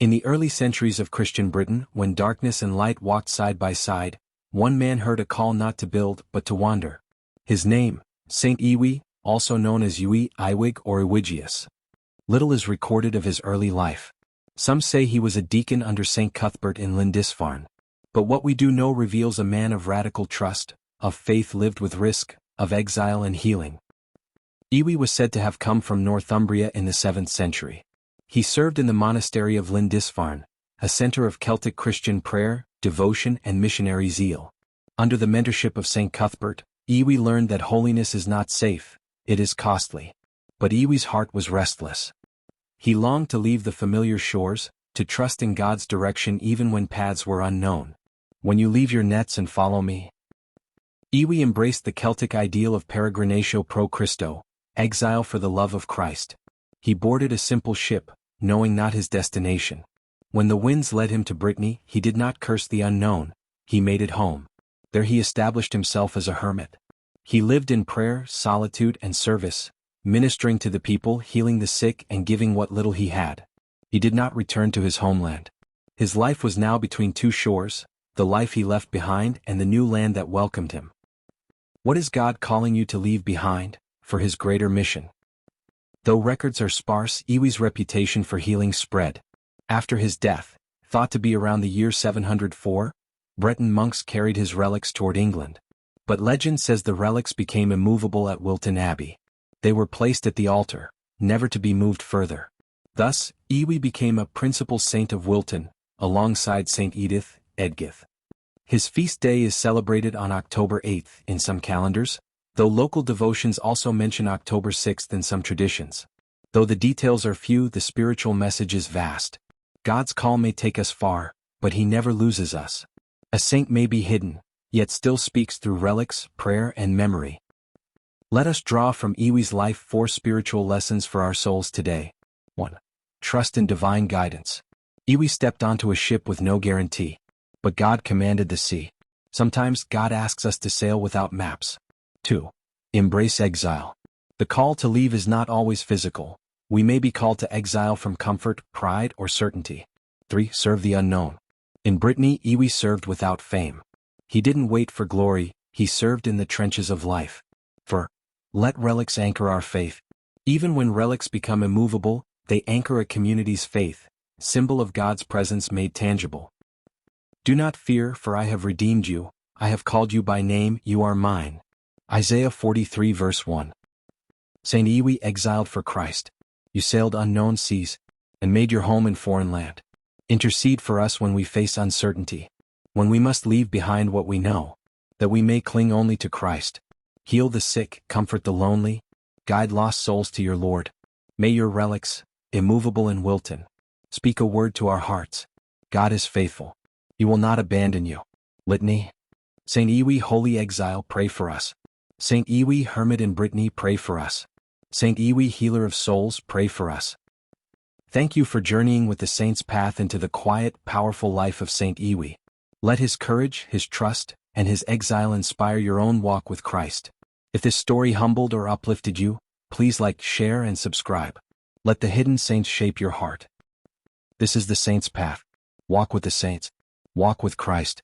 In the early centuries of Christian Britain, when darkness and light walked side by side, one man heard a call not to build but to wander. His name, Saint Iwi, also known as Iwi, Iwig or Iwigius. Little is recorded of his early life. Some say he was a deacon under St. Cuthbert in Lindisfarne. But what we do know reveals a man of radical trust, of faith lived with risk, of exile and healing. Iwi was said to have come from Northumbria in the 7th century. He served in the monastery of Lindisfarne, a center of Celtic Christian prayer, devotion and missionary zeal. Under the mentorship of St. Cuthbert, Iwi learned that holiness is not safe, it is costly. But Iwi's heart was restless. He longed to leave the familiar shores, to trust in God's direction even when paths were unknown. When you leave your nets and follow me. Iwi embraced the Celtic ideal of peregrinatio pro Christo, exile for the love of Christ. He boarded a simple ship, knowing not his destination. When the winds led him to Brittany, he did not curse the unknown, he made it home. There he established himself as a hermit. He lived in prayer, solitude and service, ministering to the people, healing the sick and giving what little he had. He did not return to his homeland. His life was now between two shores, the life he left behind and the new land that welcomed him. What is God calling you to leave behind, for his greater mission? Though records are sparse, Iwi's reputation for healing spread. After his death, thought to be around the year 704, Breton monks carried his relics toward England. But legend says the relics became immovable at Wilton Abbey. They were placed at the altar, never to be moved further. Thus, Iwi became a principal saint of Wilton, alongside Saint Edith, Edgith. His feast day is celebrated on October 8th in some calendars, though local devotions also mention October 6th in some traditions. Though the details are few, the spiritual message is vast. God's call may take us far, but he never loses us. A saint may be hidden, yet still speaks through relics, prayer and memory. Let us draw from Iwi's life 4 spiritual lessons for our souls today. 1. Trust in divine guidance. Iwi stepped onto a ship with no guarantee. But God commanded the sea. Sometimes God asks us to sail without maps. 2. Embrace exile. The call to leave is not always physical. We may be called to exile from comfort, pride, or certainty. 3. Serve the unknown. In Brittany, Iwi served without fame. He didn't wait for glory, he served in the trenches of life. 4. Let relics anchor our faith. Even when relics become immovable, they anchor a community's faith, symbol of God's presence made tangible. Do not fear, for I have redeemed you, I have called you by name, you are mine. Isaiah 43 verse 1. Saint Iwi exiled for Christ. You sailed unknown seas, and made your home in foreign land. Intercede for us when we face uncertainty, when we must leave behind what we know, that we may cling only to Christ. Heal the sick, comfort the lonely, guide lost souls to your Lord. May your relics, immovable in Wilton, speak a word to our hearts. God is faithful. He will not abandon you. Litany. Saint Iwi, holy exile, pray for us. Saint Iwi, hermit in Brittany, pray for us. Saint Iwi, healer of souls, pray for us. Thank you for journeying with the saint's path into the quiet, powerful life of Saint Iwi. Let his courage, his trust, and his exile inspire your own walk with Christ. If this story humbled or uplifted you, please like, share, and subscribe. Let the hidden saints shape your heart. This is the saint's path. Walk with the saints. Walk with Christ.